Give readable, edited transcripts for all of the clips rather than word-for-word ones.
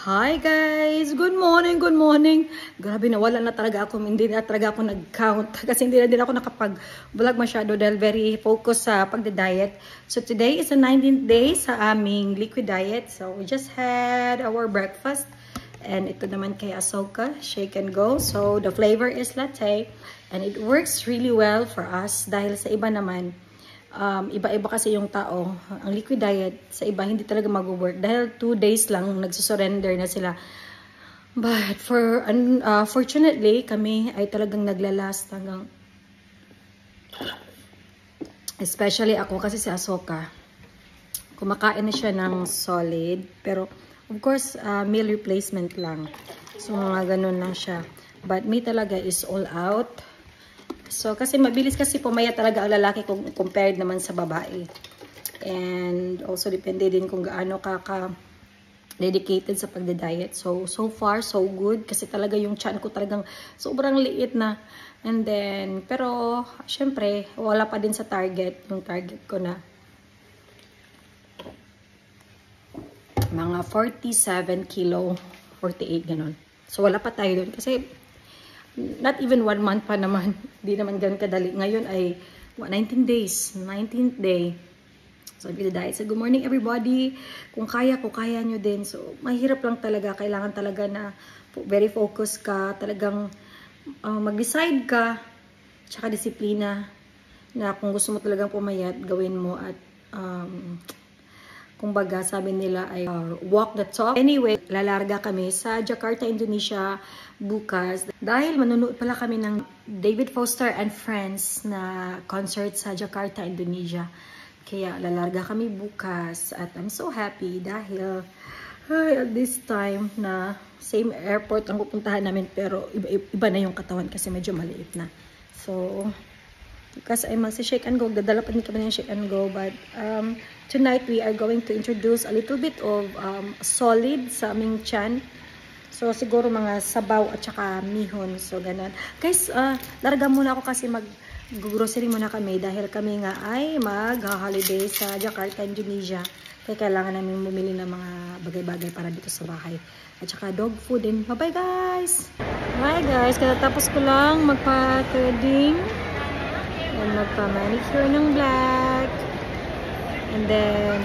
Hi guys! Good morning! Good morning! Grabe, nawala na talaga ako. Hindi na talaga ako nag-count. Kasi hindi na din ako nakapag-vlog masyado dahil very focused sa pagda-diet. So today is the 19th day sa aming liquid diet. So we just had our breakfast. And ito naman kay Ahsoka, shake and go. So the flavor is latte. And it works really well for us dahil sa iba naman. Iba-iba kasi yung tao. Ang liquid diet, sa iba hindi talaga mag-work dahil 2 days lang nagsusurrender na sila. But fortunately, kami ay talagang naglalast hanggang, especially ako kasi si Ahsoka, kumakain na siya ng solid, pero of course, meal replacement lang. So mga ganun lang siya. But me talaga is all out. So, kasi mabilis kasi pumaya talaga ang lalaki kung compared naman sa babae. And also, depende din kung gaano ka-dedicated sa pagda-diet. So far, so good. Kasi talaga yung tiyan ko talagang sobrang liit na. And then, pero, syempre, wala pa din sa target. Yung target ko na mga 47 kilo, 48, ganun. So, wala pa tayo doon. Kasi, not even 1 month pa naman. Hindi naman ganun kadali. Ngayon ay 19 days. 19th day. So, diet. So, good morning everybody. Kung kaya nyo din. So, mahirap lang talaga. Kailangan talaga na very focused ka. Talagang mag-decide ka. Tsaka disiplina. Na kung gusto mo talagang pumayat, gawin mo. At kumbaga, sabi nila ay walk the talk. Anyway, lalarga kami sa Jakarta, Indonesia bukas. Dahil manunood pala kami ng David Foster and Friends na concert sa Jakarta, Indonesia. Kaya lalarga kami bukas. At I'm so happy dahil at this time na same airport ang pupuntahan namin. Pero iba na yung katawan kasi medyo maliit na. So, because ay magsi-shake and go. Dadala pa din kami ng shake and go. But tonight we are going to introduce a little bit of solid sa aming tiyan. So siguro mga sabaw at saka mihon. So ganun. Guys, larga muna ako kasi mag-grocery muna kami dahil kami nga ay mag-holiday sa Jakarta, Indonesia. Kaya kailangan namin bumili ng mga bagay-bagay para dito sa bahay. At saka dog food din. Bye-bye guys! Hi guys! Katapos ko lang magpa-threading. And magpa-manicure ng black. And then,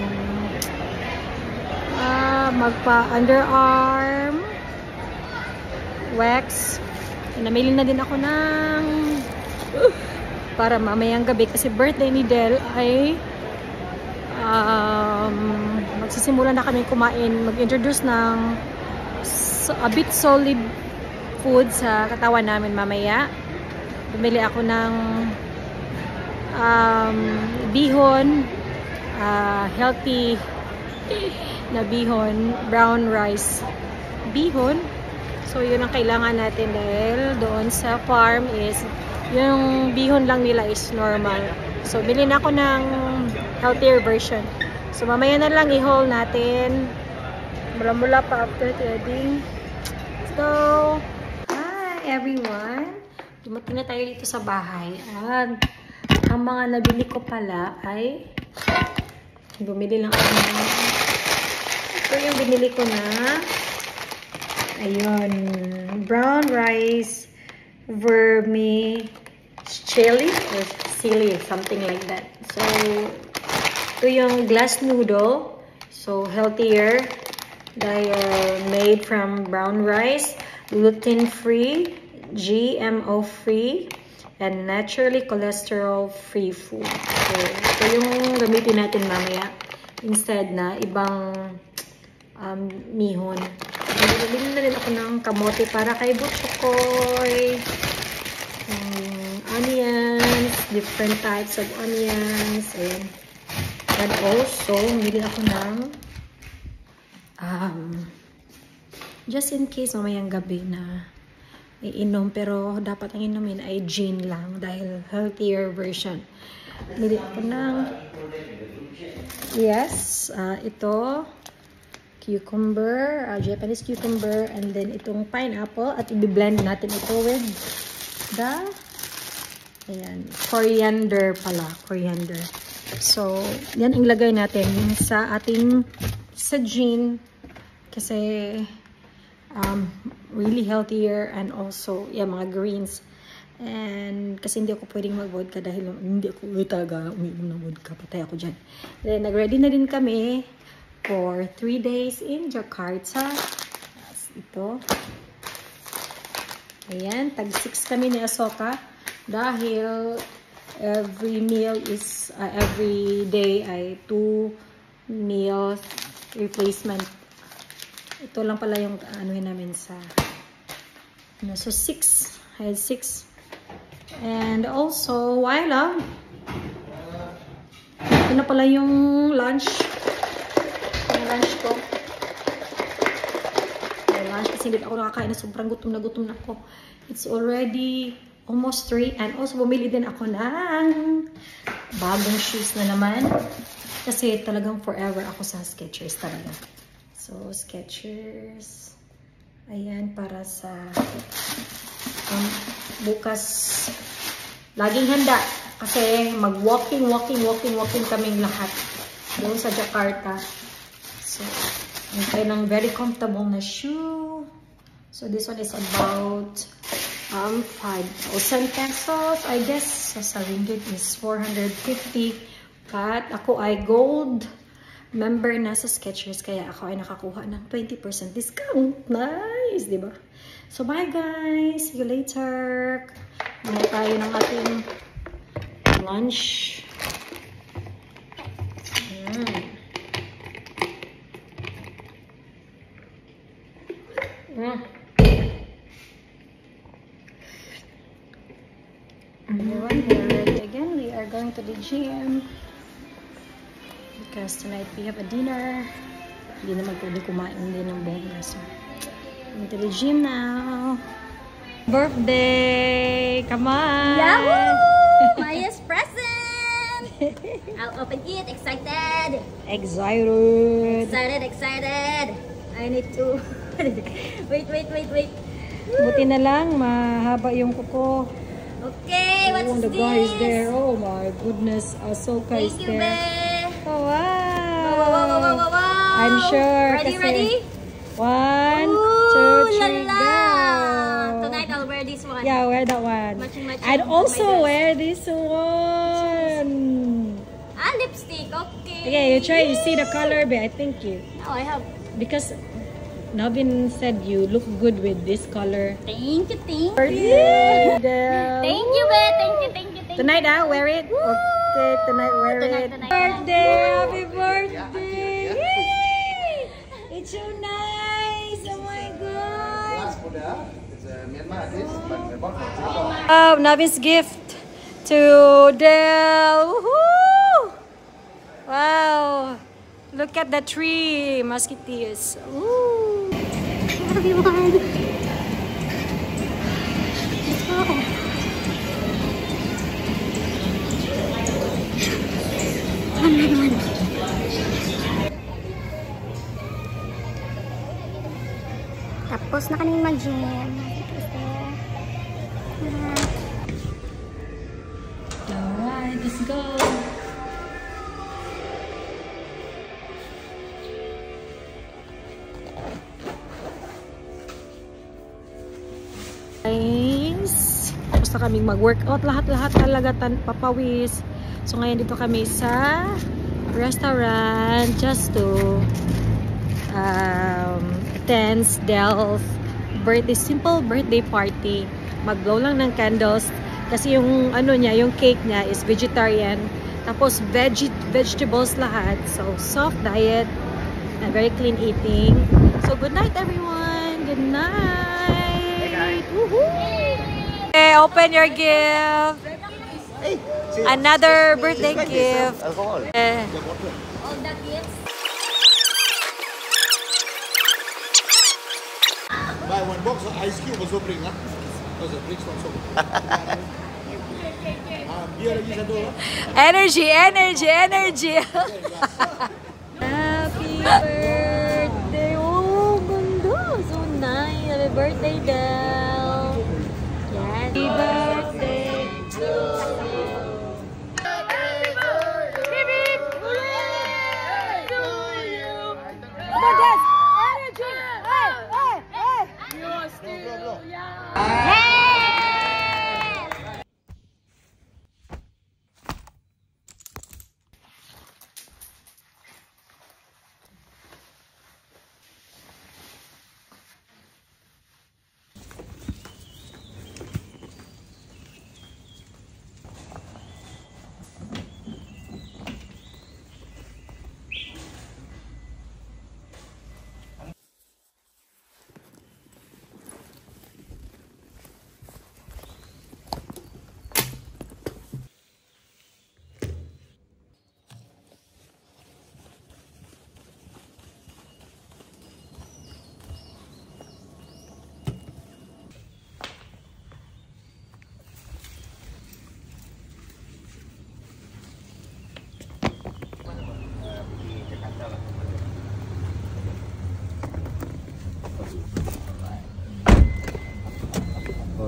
magpa-underarm. Wax. And namili na din ako ng para mamayang gabi. Kasi birthday ni Del ay magsisimula na kami kumain. Mag-introduce ng a bit solid food sa katawan namin mamaya. Bumili ako ng bihon, healthy na bihon, brown rice bihon. So yun ang kailangan natin dahil doon sa farm is yung bihon lang nila is normal. So bilhin ako ng healthier version. So mamaya na lang i-haul natin mula pa after threading. So hi everyone, dumating na tayo dito sa bahay at ang mga nabili ko pala ay bumili lang ako ng ito yung binili ko na ayun, brown rice vermicelli or chili, something like that. So ito yung glass noodle, so healthier dahil made from brown rice, gluten free, GMO free, and naturally cholesterol-free food. So, ito yung gamitin natin mamaya. Instead na ibang mihon. Bili na rin ako ng kamote para kay Butchokoy. Onions, different types of onions. Ayan. And also, bili ako ng just in case mamayang gabi na iinom, pero dapat ang inumin ay gin lang dahil healthier version. Bili ako ng ito cucumber, Japanese cucumber, and then itong pineapple at i-blend natin ito with the coriander pala, coriander. So yan ang ilagay natin sa ating gin kasi really healthier, and also, yeah, mga greens. And kasi hindi ako pwedeng mag-vodka dahil hindi ako talaga umiinom ng vodka. Patay ako dyan. Then, nag-ready na din kami for 3 days in Jakarta. Ito. Ayan, tag 6 kami ni Asoka dahil every meal is, every day ay 2 meals replacement. Ito lang pala yung anuhin namin sa, so 6. I had 6. And also, while ito na pala yung lunch. Yung lunch ko. Yung lunch kasi hindi ako nakakain na sobrang gutom na ako. It's already almost 3. And also, bumili din ako ng bagong shoes na naman. Kasi talagang forever ako sa Skechers talaga. So, Skechers. Ayan, para sa bukas. Laging handa. Kasi mag-walking kaming lahat. Doon sa Jakarta. So, may ng very comfortable na shoe. So, this one is about 5,000 pesos. I guess sa ringgit is 450. But ako ay gold member na sa Skechers. Kaya ako ay nakakuha ng 20% discount. Nice, diba? So, bye guys. See you later. Muna tayo ng ating lunch. Everyone, we are ready again. We are going to the gym because tonight we have a dinner. Hindi naman pwede kumain din ng buong nasa. Going to the gym now. Birthday! Come on! Yahoo! Maya's present! I'll open it. Excited! Excited! I need to... wait. Buti na lang, mahaba yung kuko. Okay, what's the this? guy is there. Oh my goodness. Ahsoka is there. Thank you, babe. Oh, wow. Wow. I'm sure. Ready? 1, 2, 3, go. Tonight I'll wear this one. Yeah, wear that one. Matching I'd also with my wear this one. Lipstick. Okay. Okay, you try. You see the color, but I think you. Oh, I have. Because Navin said you look good with this color. Thank you. Birthday. Thank you, babe. Thank you. Tonight, wear it. Woo! Okay, tonight wear it. Tonight. Birthday, happy birthday. Yay! It's so nice. Oh my god. Oh, Navin's gift to Del. Woohoo! Wow. Look at the tree, musketeers. Ooh. Everyone. Let's go. Tapos na kaming mag-gym. Alright, let's go. Guys, tapos na kaming mag-workout. Lahat talaga papawis. So ngayon dito kami sa restaurant just to attend Del's birthday, simple birthday party. Mag-blow lang ng candles kasi yung ano niya, yung cake niya is vegetarian. Tapos vegetables lahat. So soft diet and very clean eating. So good night everyone. Good night. Okay, open your gift. Another birthday gift. All the gifts. Buy one box of ice cube also bring, huh? Because the drinks not so. Beer lagi satu. Energy. Happy birthday. Oh, ganda. So nice. Happy birthday, Del. Yes. Happy birthday to you. Energy. Hey.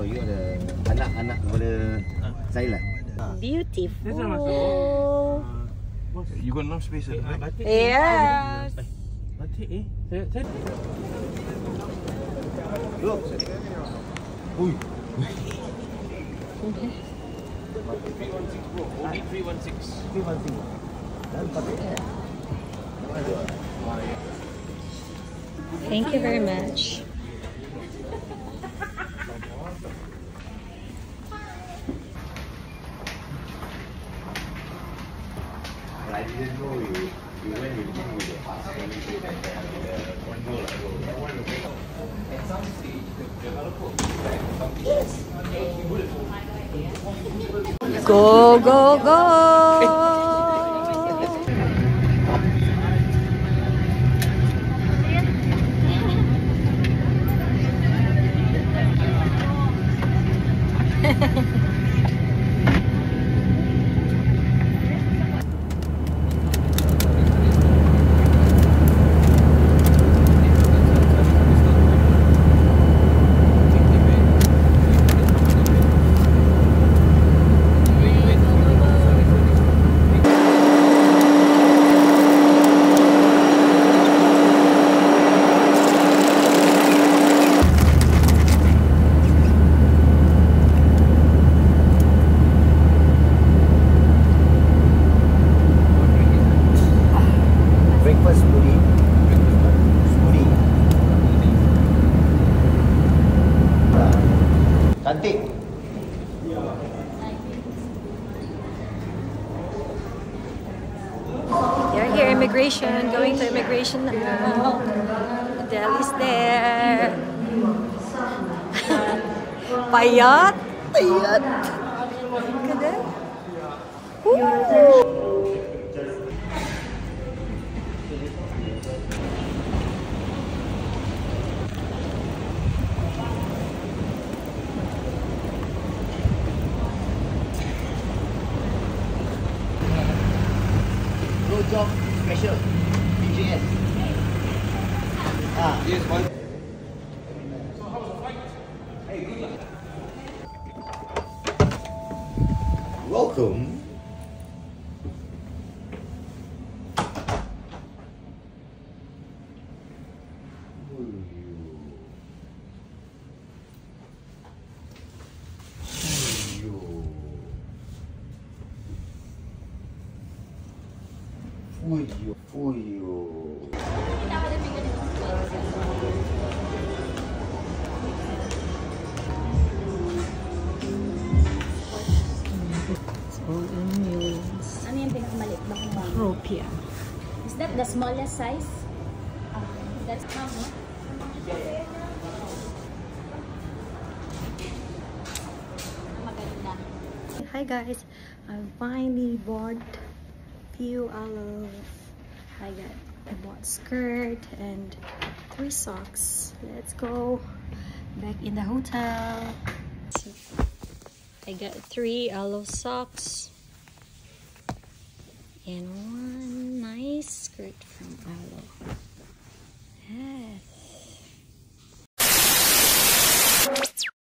Oh, you ada anak-anak kepada Zailan. Beautiful. You got enough space at the back? Yes. Look. Ui. 316 bro. Only 316. 316. Dan pakai. Thank you very much. I didn't know you went with him with the husband and the condo lah. At some stage, the developer Go, go, go! breakfast smoothie. Cantik. You're here, immigration. Going to immigration now. Delhi's there. Payat. Payat. Look at that. Woo. Job special DJS. Yes, one. Welcome. Ano yung pinakamalit ba kung mama? Rupia. Is that the smallest size? That's mama. Maganda. Hi guys, I finally bought few olive. I bought skirt and 3 socks. Let's go back in the hotel. I got 3 olive socks and 1 nice skirt from Alo. Yes.